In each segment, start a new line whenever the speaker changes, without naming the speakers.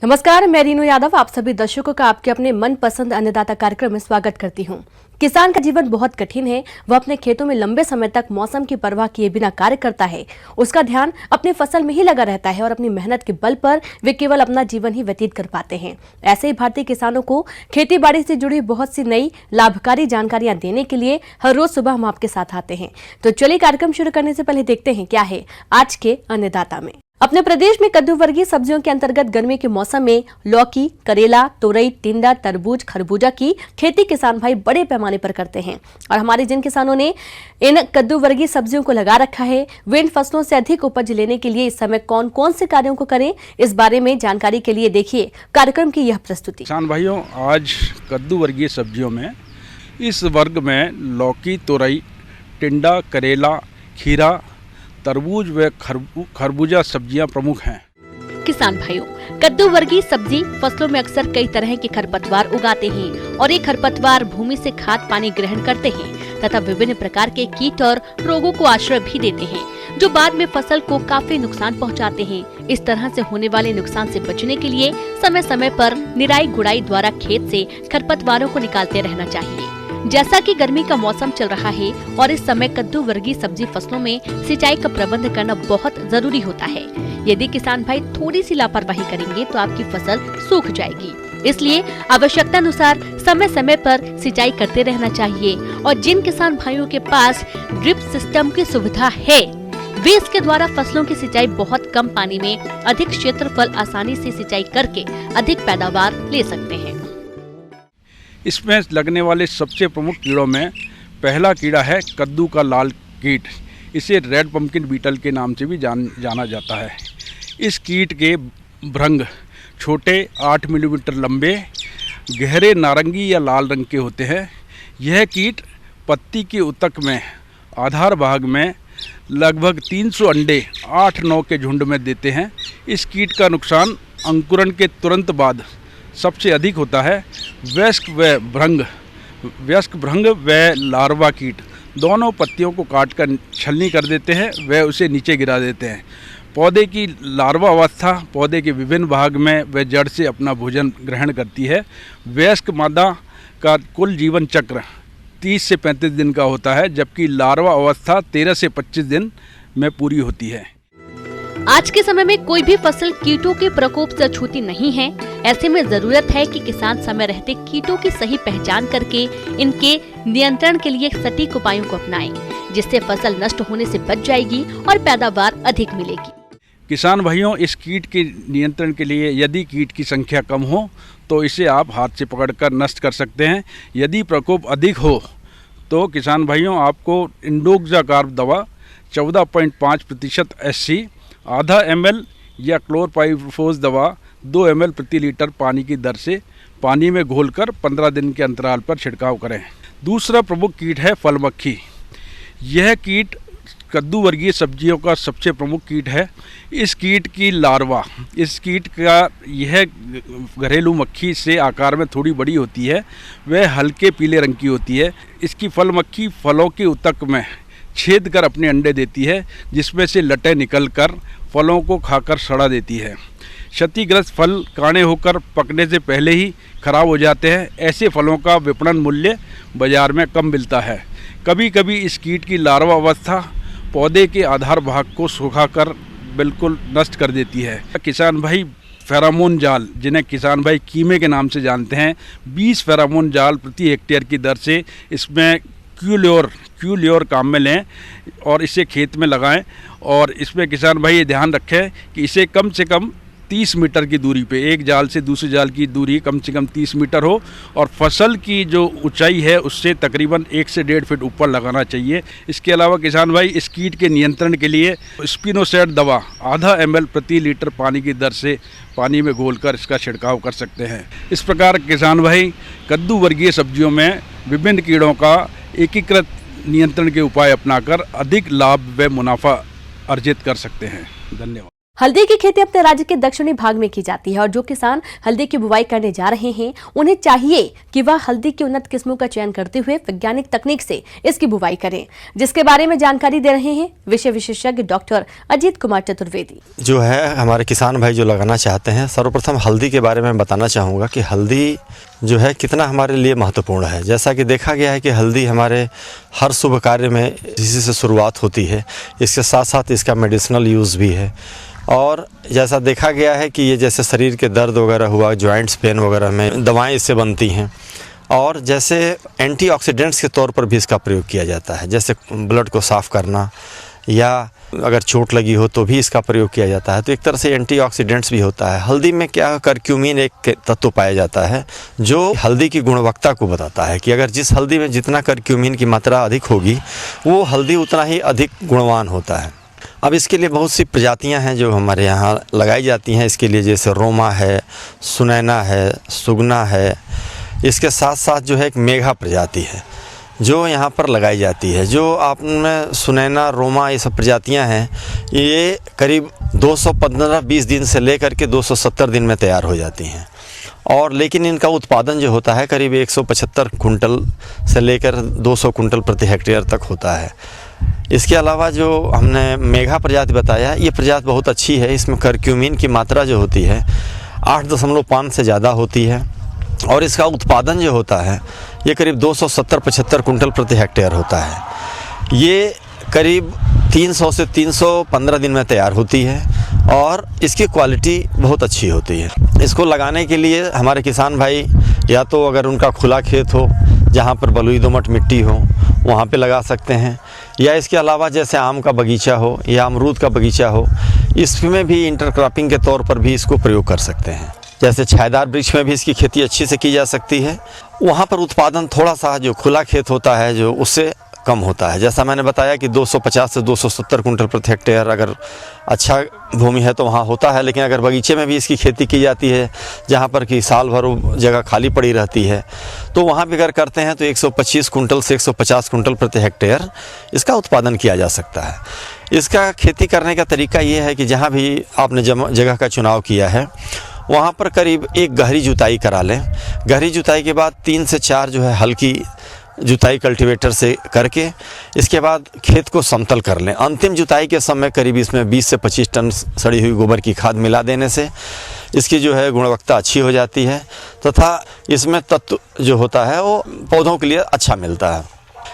नमस्कार, मैं रीनू यादव आप सभी दर्शकों का आपके अपने मनपसंद अन्नदाता कार्यक्रम में स्वागत करती हूं। किसान का जीवन बहुत कठिन है। वह अपने खेतों में लंबे समय तक मौसम की परवाह किए बिना कार्य करता है। उसका ध्यान अपनी फसल में ही लगा रहता है और अपनी मेहनत के बल पर वे केवल अपना जीवन ही व्यतीत कर पाते हैं। ऐसे ही भारतीय किसानों को खेती बाड़ी से जुड़ी बहुत सी नई लाभकारी जानकारियां देने के लिए हर रोज सुबह हम आपके साथ आते हैं। तो चलिए कार्यक्रम शुरू करने से पहले देखते हैं क्या है आज के अन्नदाता में। अपने प्रदेश में कद्दू वर्गीय सब्जियों के अंतर्गत गर्मी के मौसम में लौकी, करेला, तोरई, टिंडा, तरबूज, खरबूजा की खेती किसान भाई बड़े पैमाने पर करते हैं। और हमारे जिन किसानों ने इन कद्दू वर्गीय सब्जियों को लगा रखा है, वे इन फसलों से अधिक उपज लेने के लिए इस समय कौन कौन से कार्यों को करें, इस बारे में जानकारी के लिए देखिए कार्यक्रम की यह प्रस्तुति।
किसान भाइयों, आज कद्दू वर्गीय सब्जियों में इस वर्ग में लौकी, तोरई, टिंडा, करेला, खीरा, तरबूज व खरबूजा सब्जियां प्रमुख हैं।
किसान भाइयों, कद्दू वर्गीय सब्जी फसलों में अक्सर कई तरह के खरपतवार उगाते हैं और ये खरपतवार भूमि से खाद पानी ग्रहण करते हैं तथा विभिन्न प्रकार के कीट और रोगों को आश्रय भी देते हैं, जो बाद में फसल को काफी नुकसान पहुंचाते हैं। इस तरह से होने वाले नुकसान से बचने के लिए समय समय पर निराई गुड़ाई द्वारा खेत से खरपतवारों को निकालते रहना चाहिए। जैसा कि गर्मी का मौसम चल रहा है और इस समय कद्दू वर्गीय सब्जी फसलों में सिंचाई का प्रबंध करना बहुत जरूरी होता है। यदि किसान भाई थोड़ी सी लापरवाही करेंगे तो आपकी फसल सूख जाएगी। इसलिए आवश्यकता अनुसार समय समय पर सिंचाई करते रहना चाहिए। और जिन किसान भाइयों के पास ड्रिप सिस्टम की सुविधा है, वे इसके द्वारा फसलों की सिंचाई बहुत कम पानी में अधिक क्षेत्रफल आसानी से सिंचाई करके अधिक पैदावार ले सकते हैं।
इसमें लगने वाले सबसे प्रमुख कीड़ों में पहला कीड़ा है कद्दू का लाल कीट। इसे रेड पम्पकिन बीटल के नाम से भी जाना जाता है। इस कीट के भ्रंग छोटे 8 मिलीमीटर लंबे, गहरे नारंगी या लाल रंग के होते हैं। यह कीट पत्ती के उतक में आधार भाग में लगभग 300 अंडे 8-9 के झुंड में देते हैं। इस कीट का नुकसान अंकुरण के तुरंत बाद सबसे अधिक होता है। वयस्क भ्रंग व लार्वा कीट दोनों पत्तियों को काटकर छलनी कर देते हैं, व उसे नीचे गिरा देते हैं। पौधे की लार्वा अवस्था पौधे के विभिन्न भाग में व जड़ से अपना भोजन ग्रहण करती है। वयस्क मादा का कुल जीवन चक्र 30 से 35 दिन का होता है, जबकि लार्वा अवस्था 13 से 25 दिन में पूरी होती है।
आज के समय में कोई भी फसल कीटों के प्रकोप से छूती नहीं है। ऐसे में जरूरत है कि किसान समय रहते कीटों की सही पहचान करके इनके नियंत्रण के लिए सटीक उपायों को अपनाएं, जिससे फसल नष्ट होने से बच जाएगी और पैदावार अधिक मिलेगी।
किसान भाइयों, इस कीट के नियंत्रण के लिए यदि कीट की संख्या कम हो तो इसे आप हाथ से पकड़कर नष्ट कर सकते हैं। यदि प्रकोप अधिक हो तो किसान भाइयों, आपको इंडोक्साकार्ब दवा 14.5% SC, आधा ml या क्लोरपाइरिफोस दवा 2 ml प्रति लीटर पानी की दर से पानी में घोलकर 15 दिन के अंतराल पर छिड़काव करें। दूसरा प्रमुख कीट है फल मक्खी। यह कीट कद्दू वर्गीय सब्जियों का सबसे प्रमुख कीट है। इस कीट की लार्वा, इस कीट का यह घरेलू मक्खी से आकार में थोड़ी बड़ी होती है, वह हल्के पीले रंग की होती है। इसकी फल मक्खी फलों के उतक में छेद कर अपने अंडे देती है, जिसमें से लटें निकलकर फलों को खाकर सड़ा देती है। क्षतिग्रस्त फल काणे होकर पकने से पहले ही खराब हो जाते हैं। ऐसे फलों का विपणन मूल्य बाजार में कम मिलता है। कभी कभी इस कीट की लार्वा अवस्था पौधे के आधार भाग को सुखाकर बिल्कुल नष्ट कर देती है। किसान भाई फेरामोन जाल, जिन्हें किसान भाई कीमे के नाम से जानते हैं, 20 फेरामोन जाल प्रति हेक्टेयर की दर से इसमें क्यूल्योर काम में लें और इसे खेत में लगाएं। और इसमें किसान भाई ये ध्यान रखें कि इसे कम से कम 30 मीटर की दूरी पे, एक जाल से दूसरे जाल की दूरी कम से कम 30 मीटर हो और फसल की जो ऊंचाई है उससे तकरीबन 1 से 1.5 फीट ऊपर लगाना चाहिए। इसके अलावा किसान भाई इस कीट के नियंत्रण के लिए स्पिनोसैड दवा आधा ml प्रति लीटर पानी की दर से पानी में घोलकर इसका छिड़काव कर सकते हैं। इस प्रकार किसान भाई कद्दू वर्गीय सब्जियों में विभिन्न कीड़ों का एकीकृत नियंत्रण के उपाय अपनाकर अधिक लाभ व मुनाफा अर्जित कर सकते हैं। धन्यवाद।
हल्दी की खेती अपने राज्य के दक्षिणी भाग में की जाती है और जो किसान हल्दी की बुवाई करने जा रहे हैं उन्हें चाहिए कि वह हल्दी की उन्नत किस्मों का चयन करते हुए वैज्ञानिक तकनीक से इसकी बुवाई करें, जिसके बारे में जानकारी दे रहे हैं विषय विशेषज्ञ डॉक्टर अजीत कुमार चतुर्वेदी।
जो है हमारे किसान भाई जो लगाना चाहते हैं, सर्वप्रथम हल्दी के बारे में बताना चाहूँगा कि हल्दी जो है कितना हमारे लिए महत्वपूर्ण है। जैसा कि देखा गया है कि हल्दी हमारे हर शुभ कार्य में इसी से शुरुआत होती है, इसके साथ साथ इसका मेडिसिनल यूज़ भी है। और जैसा देखा गया है कि ये जैसे शरीर के दर्द वगैरह हुआ, जॉइंट्स पेन वगैरह में दवाएं इससे बनती हैं, और जैसे एंटीऑक्सीडेंट्स के तौर पर भी इसका प्रयोग किया जाता है, जैसे ब्लड को साफ़ करना या अगर चोट लगी हो तो भी इसका प्रयोग किया जाता है। तो एक तरह से एंटीऑक्सीडेंट्स भी होता है। हल्दी में क्या करक्यूमिन एक तत्व पाया जाता है जो हल्दी की गुणवत्ता को बताता है कि अगर जिस हल्दी में जितना करक्यूमिन की मात्रा अधिक होगी वो हल्दी उतना ही अधिक गुणवान होता है। अब इसके लिए बहुत सी प्रजातियां हैं जो हमारे यहाँ लगाई जाती हैं इसके लिए, जैसे रोमा है, सुनैना है, सुगना है। इसके साथ साथ जो है एक मेघा प्रजाति है जो यहाँ पर लगाई जाती है। जो आपने सुनैना, रोमा ये सब प्रजातियाँ हैं, ये करीब 215-20 दिन से लेकर के 270 दिन में तैयार हो जाती हैं। और लेकिन इनका उत्पादन जो होता है करीब 175 कुंटल से लेकर 200 कुंटल प्रति हेक्टेयर तक होता है। इसके अलावा जो हमने मेघा प्रजाति बताया, ये प्रजाति बहुत अच्छी है। इसमें करक्यूमिन की मात्रा जो होती है 8.5 से ज़्यादा होती है और इसका उत्पादन जो होता है ये करीब 270-75 कुंटल प्रति हेक्टेयर होता है। ये करीब 300 से 315 दिन में तैयार होती है और इसकी क्वालिटी बहुत अच्छी होती है। इसको लगाने के लिए हमारे किसान भाई या तो अगर उनका खुला खेत हो जहाँ पर बलुई दोमट मिट्टी हो वहाँ पे लगा सकते हैं, या इसके अलावा जैसे आम का बगीचा हो या अमरूद का बगीचा हो, इसमें भी इंटरक्रॉपिंग के तौर पर भी इसको प्रयोग कर सकते हैं। जैसे छायादार वृक्ष में भी इसकी खेती अच्छी से की जा सकती है। वहाँ पर उत्पादन थोड़ा सा जो खुला खेत होता है जो उससे कम होता है। जैसा मैंने बताया कि 250 से 270 कुंटल प्रति हेक्टेयर अगर अच्छा भूमि है तो वहाँ होता है, लेकिन अगर बगीचे में भी इसकी खेती की जाती है जहाँ पर कि साल भर जगह खाली पड़ी रहती है तो वहाँ भी अगर करते हैं तो 125 कुंटल से 150 कुंटल प्रति हेक्टेयर इसका उत्पादन किया जा सकता है। इसका खेती करने का तरीका ये है कि जहाँ भी आपने जगह का चुनाव किया है वहाँ पर करीब एक गहरी जुताई करा लें। गहरी जुताई के बाद 3 से 4 जो है हल्की जुताई कल्टीवेटर से करके इसके बाद खेत को समतल कर लें। अंतिम जुताई के समय करीब इसमें 20 से 25 टन सड़ी हुई गोबर की खाद मिला देने से इसकी जो है गुणवत्ता अच्छी हो जाती है तथा इसमें तत्व जो होता है वो पौधों के लिए अच्छा मिलता है।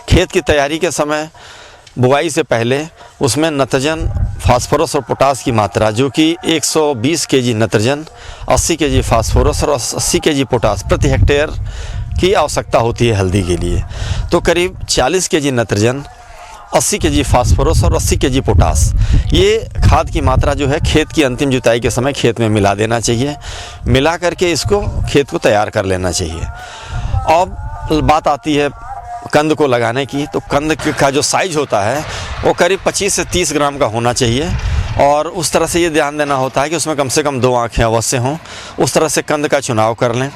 खेत की तैयारी के समय बुआई से पहले उसमें नत्रजन, फास्फोरस और पोटास की मात्रा जो कि 120 केजी नत्रजन, 80 केजी फास्फोरस और 80 केजी पोटास प्रति हेक्टेयर की आवश्यकता होती है हल्दी के लिए। तो करीब 40 केजी नत्रजन, 80 केजी फास्फोरस और 80 केजी पोटास, ये खाद की मात्रा जो है खेत की अंतिम जुताई के समय खेत में मिला देना चाहिए। मिला करके इसको खेत को तैयार कर लेना चाहिए। अब बात आती है कंद को लगाने की, तो कंद का जो साइज होता है वो करीब 25 से 30 ग्राम का होना चाहिए और उस तरह से ये ध्यान देना होता है कि उसमें कम से कम 2 आँखें अवश्य हों। उस तरह से कंद का चुनाव कर लें।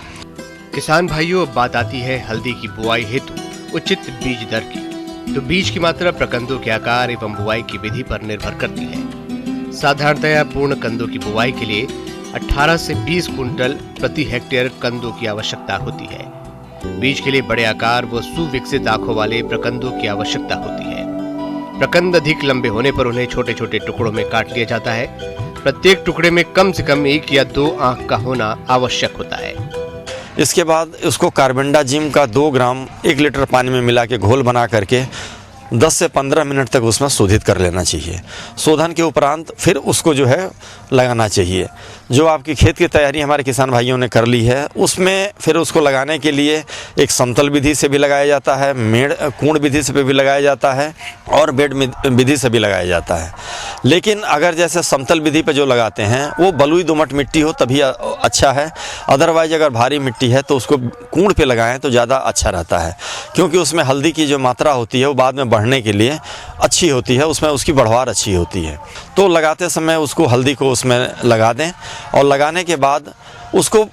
किसान भाइयों, अब बात आती है हल्दी की बुआई हेतु उचित बीज दर की। तो बीज की मात्रा प्रकंदों के आकार एवं बुआई की विधि पर निर्भर करती है। साधारणतया पूर्ण कंदों की बुआई के लिए 18 से 20 कुंटल प्रति हेक्टेयर कंदों की आवश्यकता होती है। बीज के लिए बड़े आकार व सुविकसित आंखों वाले प्रकंदों की आवश्यकता होती है। प्रकंद अधिक लंबे होने पर उन्हें छोटे छोटे टुकड़ों में काट लिया जाता है। प्रत्येक टुकड़े में कम से कम 1 या 2 आंख का होना आवश्यक होता है।
इसके बाद उसको कार्बेंडाजिम का 2 ग्राम 1 लीटर पानी में मिला के घोल बना करके 10 से 15 मिनट तक उसमें शोधित कर लेना चाहिए। शोधन के उपरांत फिर उसको जो है लगाना चाहिए। जो आपकी खेत की तैयारी हमारे किसान भाइयों ने कर ली है उसमें फिर उसको लगाने के लिए एक समतल विधि से भी लगाया जाता है, कूण विधि से भी लगाया जाता है और बेड विधि से भी लगाया जाता है। लेकिन अगर जैसे समतल विधि पे जो लगाते हैं वो बलुई दोमट मिट्टी हो तभी अच्छा है। अदरवाइज अगर भारी मिट्टी है तो उसको कूण पे लगाएं तो ज़्यादा अच्छा रहता है, क्योंकि उसमें हल्दी की जो मात्रा होती है वो बाद में बढ़ने के लिए अच्छी होती है, उसमें उसकी बढ़वार अच्छी होती है। तो लगाते समय उसको हल्दी को उसमें लगा दें और लगाने के बाद उसको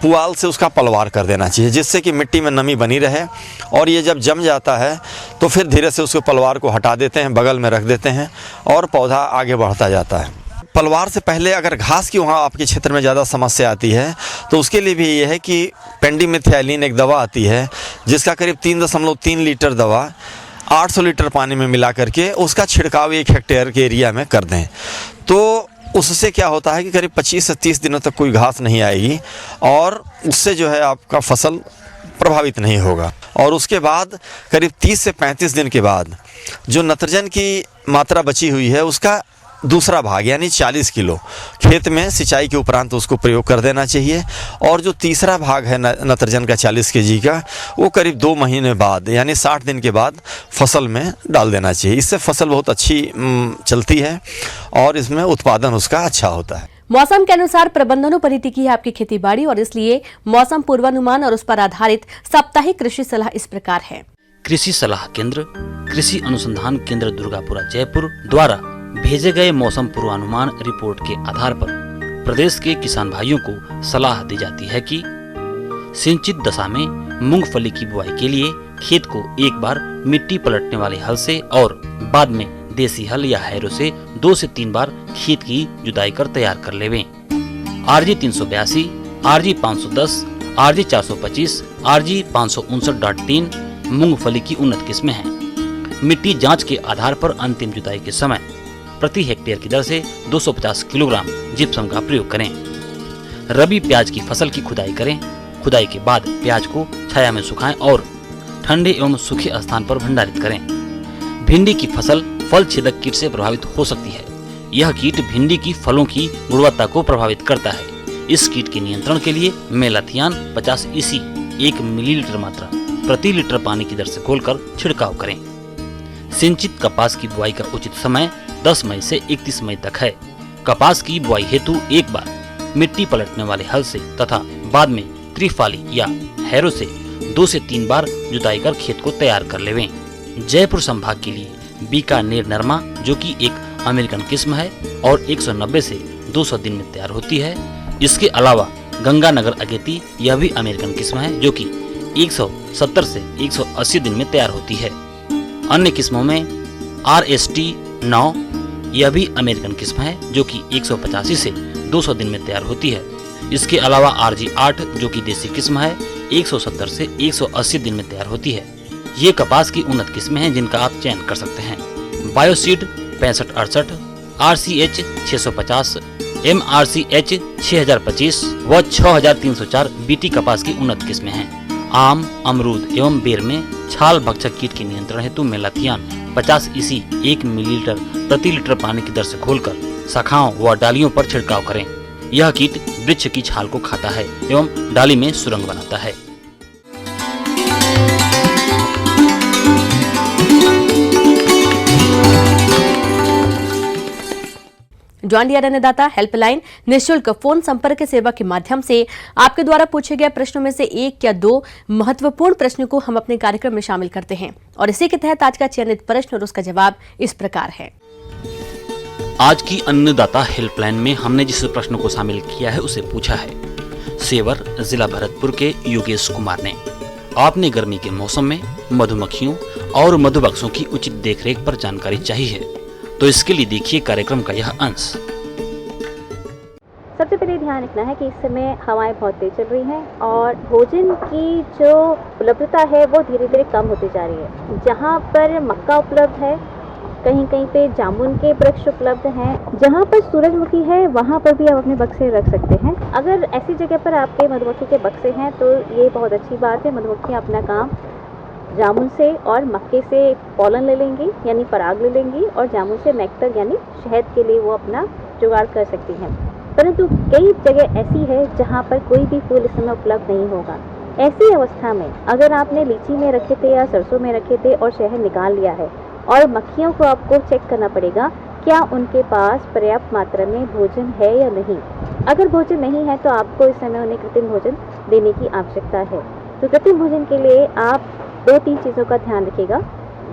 पुआल से उसका पलवार कर देना चाहिए, जिससे कि मिट्टी में नमी बनी रहे। और ये जब जम जाता है तो फिर धीरे से उसको पलवार को हटा देते हैं, बगल में रख देते हैं और पौधा आगे बढ़ता जाता है। पलवार से पहले अगर घास की वहाँ आपके क्षेत्र में ज़्यादा समस्या आती है तो उसके लिए भी ये है कि पेंडिमिथाइलिन एक दवा आती है जिसका करीब 3.3 लीटर दवा 800 लीटर पानी में मिला करके उसका छिड़काव 1 हेक्टेयर के एरिया में कर दें, तो उससे क्या होता है कि करीब 25 से 30 दिनों तक कोई घास नहीं आएगी और उससे जो है आपका फसल प्रभावित नहीं होगा। और उसके बाद करीब 30 से 35 दिन के बाद जो नत्रजन की मात्रा बची हुई है उसका दूसरा भाग यानी 40 किलो खेत में सिंचाई के उपरांत उसको प्रयोग कर देना चाहिए। और जो तीसरा भाग है नत्रजन का 40 kg का, वो करीब 2 महीने बाद यानी 60 दिन के बाद फसल में डाल देना चाहिए। इससे फसल बहुत अच्छी चलती है और इसमें उत्पादन उसका अच्छा होता है।
मौसम के अनुसार प्रबंधनों पर ही टिकी है आपकी खेती बाड़ी और इसलिए मौसम पूर्वानुमान और उस पर आधारित साप्ताहिक कृषि सलाह इस प्रकार है।
कृषि सलाह केंद्र कृषि अनुसंधान केंद्र दुर्गापुरा जयपुर द्वारा भेजे गए मौसम पूर्वानुमान रिपोर्ट के आधार पर प्रदेश के किसान भाइयों को सलाह दी जाती है कि सिंचित दशा में मूंगफली की बुआई के लिए खेत को एक बार मिट्टी पलटने वाले हल से और बाद में देसी हल या हैरो से 2 से 3 बार खेत की जुताई कर तैयार कर लेवें। RG 382, RG 510, RG 425, RG 559.3 मूंगफली की उन्नत किस्में हैं। मिट्टी जांच के आधार पर अंतिम जुताई के समय प्रति हेक्टेयर की दर से 250 किलोग्राम जिप्सम का प्रयोग करें। रबी प्याज की फसल की खुदाई करें। खुदाई के बाद प्याज को छाया में सुखाएं और ठंडे एवं सूखे स्थान पर भंडारित करें। भिंडी की फसल फल छेदक कीट से प्रभावित हो सकती है। यह कीट भिंडी की फलों की गुणवत्ता को प्रभावित करता है। इस कीट के नियंत्रण के लिए मेलाथियान 50 EC 1 मिलीलीटर मात्रा प्रति लीटर पानी की दर से घोलकर छिड़काव करें। सिंचित कपास की बुआई का उचित समय 10 मई से 31 मई तक है। कपास की बुआई हेतु एक बार मिट्टी पलटने वाले हल से तथा बाद में त्रिफाली या हैरो से 2 से 3 बार जुताई कर खेत को तैयार कर लेवें। जयपुर संभाग के लिए बीकानेर नरमा जो कि एक अमेरिकन किस्म है और 190 से 200 दिन में तैयार होती है। इसके अलावा गंगानगर अगेती यह भी अमेरिकन किस्म है जो कि 170 से 180 दिन में तैयार होती है। अन्य किस्मों में RST 9 यह भी अमेरिकन किस्म है जो कि 185 से 200 दिन में तैयार होती है। इसके अलावा RG 8 जो कि देसी किस्म है 170 से 180 दिन में तैयार होती है। ये कपास की उन्नत किस्में हैं जिनका आप चयन कर सकते हैं। बायोसीड 6568, RCH 650, MRCH 6025 व 6304 BT कपास की उन्नत किस्में हैं। आम, अमरूद एवं बेर में छाल भक्षक कीट के नियंत्रण हेतु मेलाथियान 50 EC 1 मिलीलीटर प्रति लीटर पानी की दर से घोलकर शाखाओं व डालियों पर छिड़काव करें। यह कीट वृक्ष की छाल को खाता है एवं डाली में सुरंग बनाता है।
जॉन डियर अन्नदाता हेल्पलाइन निःशुल्क फोन संपर्क सेवा के माध्यम से आपके द्वारा पूछे गए प्रश्नों में से 1 या 2 महत्वपूर्ण प्रश्नों को हम अपने कार्यक्रम में शामिल करते हैं और इसी के तहत आज का चयनित प्रश्न और उसका जवाब इस प्रकार है।
आज की अन्नदाता हेल्पलाइन में हमने जिस प्रश्न को शामिल किया है उसे पूछा है सेवर जिला भरतपुर के योगेश कुमार ने। आपने गर्मी के मौसम में मधुमक्खियों और मधुबक्सों की उचित देखरेख पर जानकारी चाहिए तो इसके लिए देखिए कार्यक्रम का यह अंश।
सबसे पहले ध्यान रखना है कि इस समय हवाएं बहुत तेज चल रही हैं और भोजन की जो उपलब्धता है वो धीरे धीरे कम होती जा रही है। जहाँ पर मक्का उपलब्ध है, कहीं कहीं पे जामुन के वृक्ष उपलब्ध हैं, जहाँ पर सूरजमुखी है वहाँ पर भी आप अपने बक्से रख सकते हैं। अगर ऐसी जगह पर आपके मधुमक्खी के बक्से हैं तो ये बहुत अच्छी बात है। मधुमक्खियाँ अपना काम जामुन से और मक्के से पॉलन ले लेंगी यानी पराग ले लेंगी और जामुन से नेक्टर यानी शहद के लिए वो अपना जुगाड़ कर सकती हैं। परंतु कई जगह ऐसी है जहाँ पर कोई भी फूल इस समय उपलब्ध नहीं होगा। ऐसी अवस्था में अगर आपने लीची में रखे थे या सरसों में रखे थे और शहद निकाल लिया है और मक्खियों को आपको चेक करना पड़ेगा क्या उनके पास पर्याप्त मात्रा में भोजन है या नहीं। अगर भोजन नहीं है तो आपको इस समय उन्हें कृत्रिम भोजन देने की आवश्यकता है। तो कृत्रिम भोजन के लिए आप 2-3 चीज़ों का ध्यान रखिएगा।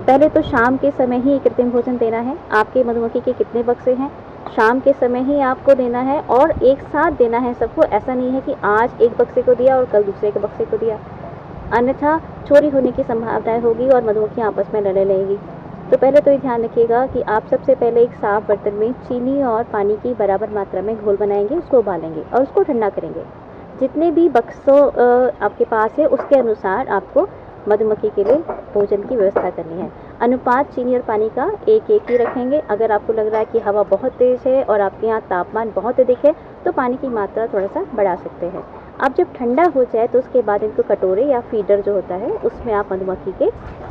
पहले तो शाम के समय ही कृत्रिम भोजन देना है। आपके मधुमक्खी के कितने बक्से हैं, शाम के समय ही आपको देना है और एक साथ देना है सबको। ऐसा नहीं है कि आज एक बक्से को दिया और कल दूसरे के बक्से को दिया, अन्यथा चोरी होने की संभावना होगी और मधुमक्खियाँ आपस में लड़ने लगेंगी। तो पहले तो ये ध्यान रखिएगा कि आप सबसे पहले एक साफ बर्तन में चीनी और पानी की बराबर मात्रा में घोल बनाएंगे, उसको उबालेंगे और उसको ठंडा करेंगे। जितने भी बक्सों आपके पास है उसके अनुसार आपको मधुमक्खी के लिए भोजन की व्यवस्था करनी है। अनुपात चीनी और पानी का 1-1 ही रखेंगे। अगर आपको लग रहा है कि हवा बहुत तेज़ है और आपके यहाँ तापमान बहुत अधिक है तो पानी की मात्रा थोड़ा सा बढ़ा सकते हैं। अब जब ठंडा हो जाए तो उसके बाद इनको कटोरे या फीडर जो होता है उसमें आप मधुमक्खी के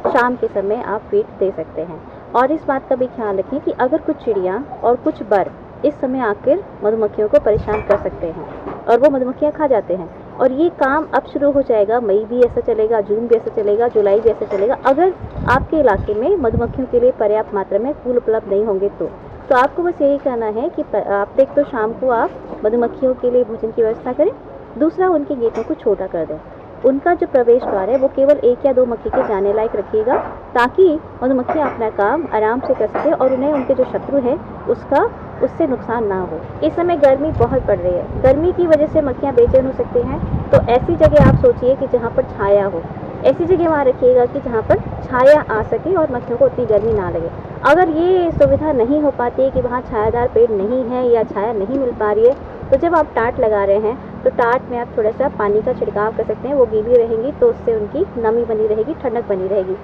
शाम के समय आप फीड दे सकते हैं। और इस बात का भी ख्याल रखें कि अगर कुछ चिड़िया और कुछ बर इस समय आकर मधुमक्खियों को परेशान कर सकते हैं और वो मधुमक्खियाँ खा जाते हैं। और ये काम अब शुरू हो जाएगा, मई भी ऐसा चलेगा, जून भी ऐसा चलेगा, जुलाई भी ऐसा चलेगा। अगर आपके इलाके में मधुमक्खियों के लिए पर्याप्त मात्रा में फूल उपलब्ध नहीं होंगे तो आपको बस यही करना है कि आप एक तो शाम को आप मधुमक्खियों के लिए भोजन की व्यवस्था करें, दूसरा उनके गेटों को छोटा कर दें। उनका जो प्रवेश द्वार है वो केवल 1 या 2 मक्खी के जाने लायक रखिएगा ताकि मधुमक्खियाँ अपना काम आराम से कर सकें और उन्हें उनके जो शत्रु है उससे नुकसान ना हो। इस समय गर्मी बहुत बढ़ रही है, गर्मी की वजह से मक्खियाँ बेचैन हो सकती हैं, तो ऐसी जगह आप सोचिए कि जहाँ पर छाया हो, ऐसी जगह वहाँ रखिएगा कि जहाँ पर छाया आ सके और मक्खियों को उतनी गर्मी ना लगे। अगर ये सुविधा नहीं हो पाती है कि वहाँ छायादार पेड़ नहीं है या छाया नहीं मिल पा रही है, तो जब आप टाट लगा रहे हैं तो टाट में आप थोड़ा सा पानी का छिड़काव कर सकते हैं। वो गीली रहेंगी तो उससे उनकी नमी बनी रहेगी, ठंडक बनी रहेगी।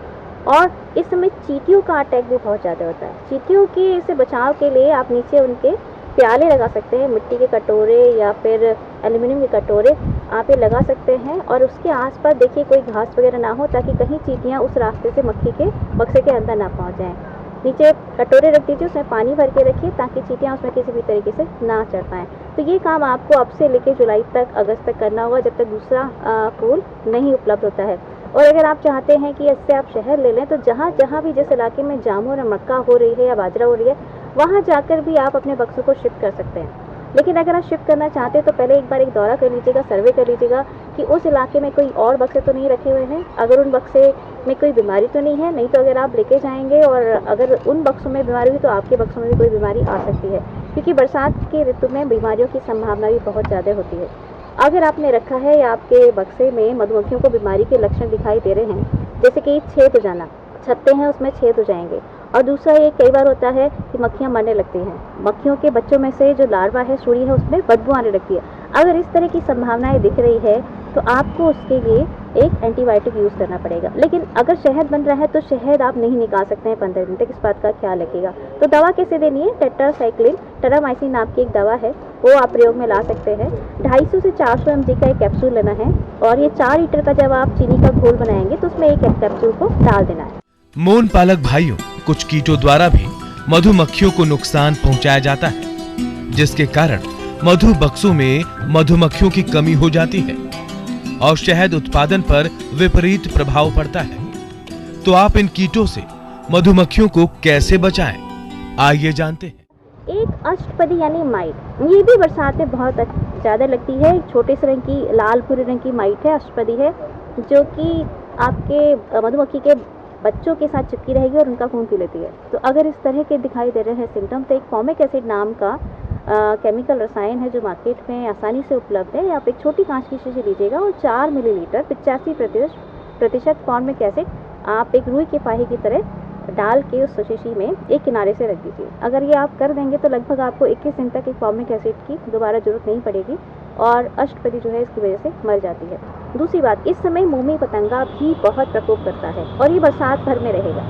और इस समय चींटियों का अटैक भी बहुत ज़्यादा होता है। चींटियों के से बचाव के लिए आप नीचे उनके प्याले लगा सकते हैं, मिट्टी के कटोरे या फिर एल्युमिनियम के कटोरे आप ये लगा सकते हैं। और उसके आसपास देखिए कोई घास वगैरह ना हो ताकि कहीं चींटियाँ उस रास्ते से मक्खी के बक्से के अंदर ना पहुँच जाएँ। नीचे कटोरे रख दीजिए, उसमें पानी भर के रखिए ताकि चींटियाँ उसमें किसी भी तरीके से ना चढ़ पाएँ। तो ये काम आपको अब से लेकर जुलाई तक, अगस्त तक करना होगा जब तक दूसरा फूल नहीं उपलब्ध होता है। और अगर आप चाहते हैं कि इससे आप शहर ले लें तो जहाँ जहाँ भी जिस इलाके में जामुन और मक्का हो रही है या बाजरा हो रही है वहाँ जाकर भी आप अपने बक्सों को शिफ्ट कर सकते हैं। लेकिन अगर आप शिफ्ट करना चाहते हैं तो पहले एक बार एक दौरा कर लीजिएगा, सर्वे कर लीजिएगा कि उस इलाके में कोई और बक्से तो नहीं रखे हुए हैं, अगर उन बक्से में कोई बीमारी तो नहीं है। नहीं तो अगर आप लेके जाएंगे और अगर उन बक्सों में बीमारी हुई तो आपके बक्सों में भी कोई बीमारी आ सकती है, क्योंकि बरसात के ऋतु में बीमारियों की संभावना भी बहुत ज़्यादा होती है। अगर आपने रखा है या आपके बक्से में मधुमक्खियों को बीमारी के लक्षण दिखाई दे रहे हैं, जैसे कि छेद हो जाना, छत्ते हैं उसमें छेद हो जाएंगे। और दूसरा ये कई बार होता है कि मक्खियाँ मरने लगती हैं, मक्खियों के बच्चों में से जो लार्वा है, सुई है, उसमें बदबू आने लगती है। अगर इस तरह की संभावनाएं दिख रही है तो आपको उसके लिए एक एंटीबायोटिक यूज़ करना पड़ेगा। लेकिन अगर शहद बन रहा है तो शहद आप नहीं निकाल सकते हैं 15 दिन तक, इस बात का ख्याल रखिएगा। तो दवा कैसे देनी है? टेट्रासाइक्लिन टेरामाइसिन नाम की एक दवा है, वो आप प्रयोग में ला सकते हैं। 250 से 400 mg का एक कैप्सूल लेना है और ये 4 लीटर का जब आप चीनी का घोल बनाएंगे तो उसमें एक कैप्सूल को डाल देना है।
मोन पालक भाइयों, कुछ कीटों द्वारा भी मधुमक्खियों को नुकसान पहुंचाया जाता है, जिसके कारण मधु बक्सों में मधुमक्खियों की कमी हो जाती है और शहद उत्पादन पर विपरीत प्रभाव पड़ता है। तो आप इन कीटों से मधुमक्खियों को कैसे बचाएं? आइए जानते हैं।
एक अष्टपदी यानी माइट, ये भी बरसात में बहुत ज़्यादा लगती है। एक छोटे से रंग की लाल भूरे रंग की माइट है, अष्टपदी है, जो कि आपके मधुमक्खी के बच्चों के साथ चिपकी रहेगी और उनका खून पी लेती है। तो अगर इस तरह के दिखाई दे रहे हैं सिम्टम तो एक फॉर्मिक एसिड नाम का केमिकल रसायन है जो मार्केट में आसानी से उपलब्ध है। आप एक छोटी कांच की शीशी लीजिएगा और 4 मिलीलीटर 85% फॉर्मिक एसिड आप एक रुई के फाहे की तरह डाल के उस शीशी में एक किनारे से रख दीजिए। अगर ये आप कर देंगे तो लगभग आपको 21 दिन तक एक फॉर्मिक एसिड की दोबारा जरूरत नहीं पड़ेगी और अष्टपदी जो है इसकी वजह से मर जाती है। दूसरी बात, इस समय मोमी पतंगा भी बहुत प्रकोप करता है और ये बरसात भर में रहेगा।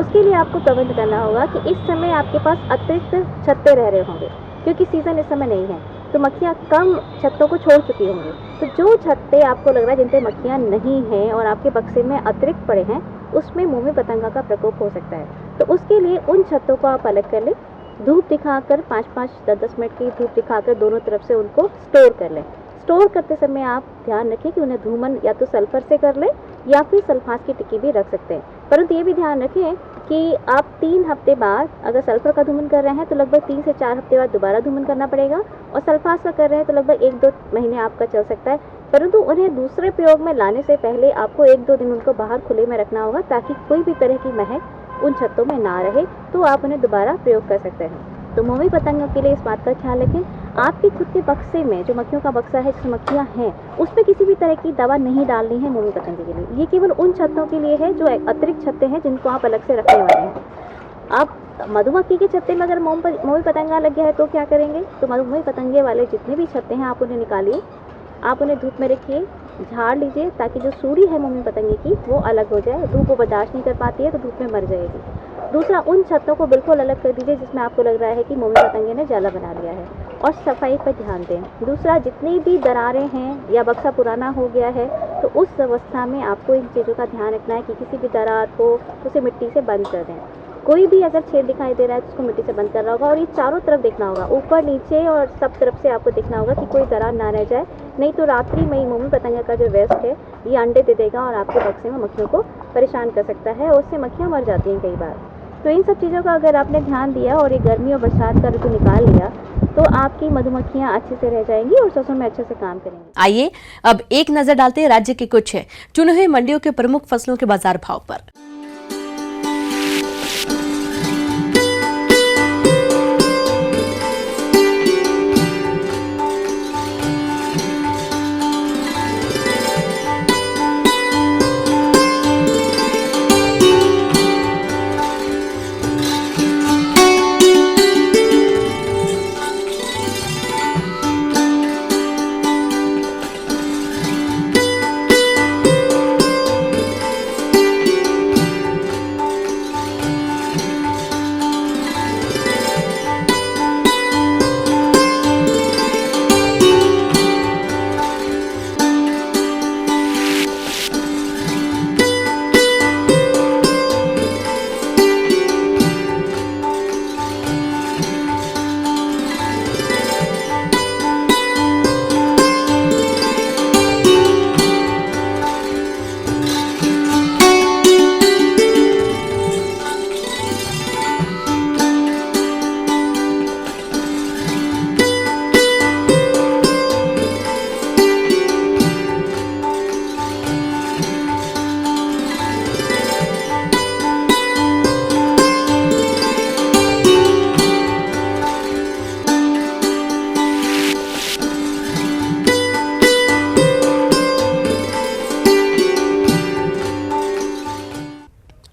उसके लिए आपको प्रबंध करना होगा कि इस समय आपके पास अतिरिक्त छत्ते रह रहे होंगे, क्योंकि सीज़न इस समय नहीं है तो मक्खियाँ कम छत्तों को छोड़ चुकी होंगी। तो जो छत्ते आपको लग रहा है जिन पे मक्खियाँ नहीं हैं और आपके बक्से में अतिरिक्त पड़े हैं, उसमें मोमी पतंगा का प्रकोप हो सकता है। तो उसके लिए उन छत्तों को आप अलग कर लें, धूप दिखाकर 5-5, 10-10 मिनट की धूप दिखाकर दोनों तरफ से उनको स्टोर कर लें। स्टोर करते समय आप ध्यान रखें कि उन्हें धूमन या तो सल्फर से कर लें या फिर सल्फास की टिक्की भी रख सकते हैं। परंतु ये भी ध्यान रखें कि आप 3 हफ्ते बाद अगर सल्फर का धूमन कर रहे हैं तो लगभग 3 से 4 हफ्ते बाद दोबारा धूमन करना पड़ेगा, और सल्फास का कर रहे हैं तो लगभग 1-2 महीने आपका चल सकता है। परंतु उन्हें दूसरे प्रयोग में लाने से पहले आपको 1-2 दिन उनको बाहर खुले में रखना होगा ताकि कोई भी तरह की महक उन छत्तों में ना रहे, तो आप उन्हें दोबारा प्रयोग कर सकते हैं। तो मोमी पतंगों के लिए इस बात का ख्याल रखें, आपके खुद के बक्से में जो मक्खियों का बक्सा है जिसमें मक्खियाँ हैं उसमें किसी भी तरह की दवा नहीं डालनी है मोमी पतंगे के लिए। ये केवल उन छत्तों के लिए है जो अतिरिक्त छत्ते हैं जिनको आप अलग से रखने वाले हैं। अब मधुमक्खी के छत्ते में अगर मोमी पतंगा लग गया है तो क्या करेंगे? तो मोमी पतंगे वाले जितने भी छत्ते हैं आप उन्हें निकालिए, आप उन्हें धूप में रखिए, झाड़ लीजिए ताकि जो सूढ़ी है मोमी पतंगे की वो अलग हो जाए। धूप को बर्दाश्त नहीं कर पाती है तो धूप में मर जाएगी। दूसरा, उन छत्तों को बिल्कुल अलग कर दीजिए जिसमें आपको लग रहा है कि मोमी पतंगे ने जाला बना लिया है, और सफाई पर ध्यान दें। दूसरा, जितनी भी दरारें हैं या बक्सा पुराना हो गया है तो उस अवस्था में आपको इन चीज़ों का ध्यान रखना है कि किसी भी दरार को उसे मिट्टी से बंद कर दें। कोई भी अगर छेद दिखाई दे रहा है तो उसको मिट्टी से बंद करना होगा, और ये चारों तरफ देखना होगा, ऊपर नीचे और सब तरफ से आपको देखना होगा कि कोई दरार ना रह जाए, नहीं तो रात्रि में ही मोमी पतंगा का जो वेस्ट है ये अंडे दे देगा और आपके बक्से में मक्खियों को परेशान कर सकता है, और उससे मक्खियाँ मर जाती हैं कई बार। तो इन सब चीज़ों का अगर आपने ध्यान दिया और ये गर्मी और बरसात का ऋतु निकाल लिया तो आपकी मधुमक्खियाँ अच्छे से रह जाएंगी और ससुर में अच्छे से काम करेंगी।
आइए अब एक नजर डालते हैं राज्य के कुछ चुने हुए मंडियों के प्रमुख फसलों के बाजार भाव पर।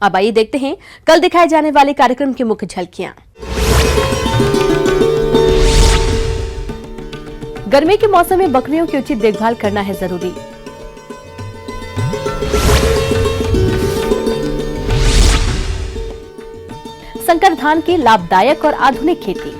अब आइए देखते हैं कल दिखाए जाने वाले कार्यक्रम की मुख्य झलकियां। गर्मी के मौसम में बकरियों की उचित देखभाल करना है जरूरी। संकर धान की लाभदायक और आधुनिक खेती।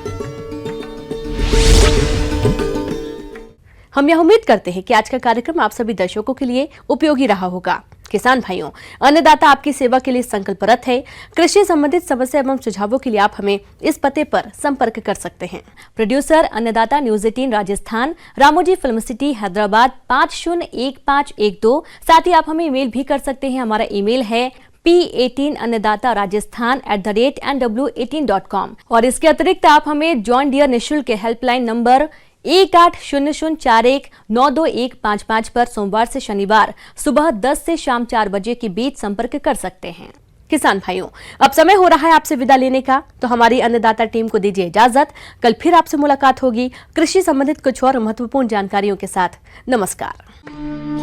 हम यह उम्मीद करते हैं कि आज का कार्यक्रम आप सभी दर्शकों के लिए उपयोगी रहा होगा। किसान भाइयों, अन्नदाता आपकी सेवा के लिए संकल्परत है। कृषि संबंधित समस्या एवं सुझावों के लिए आप हमें इस पते पर संपर्क कर सकते हैं। प्रोड्यूसर अन्नदाता news 18 Rajasthan, Ramoji film city Hyderabad 501512। साथ ही आप हमें ईमेल भी कर सकते हैं। हमारा ईमेल है p18annadatarajasthan@nw18.com। और इसके अतिरिक्त आप हमें जॉन डियर निःशुल्क हेल्पलाइन नंबर 180041922155 पर सोमवार से शनिवार सुबह 10 से शाम 4 बजे के बीच संपर्क कर सकते हैं। किसान भाइयों, अब समय हो रहा है आपसे विदा लेने का, तो हमारी अन्नदाता टीम को दीजिए इजाजत। कल फिर आपसे मुलाकात होगी कृषि संबंधित कुछ और महत्वपूर्ण जानकारियों के साथ। नमस्कार।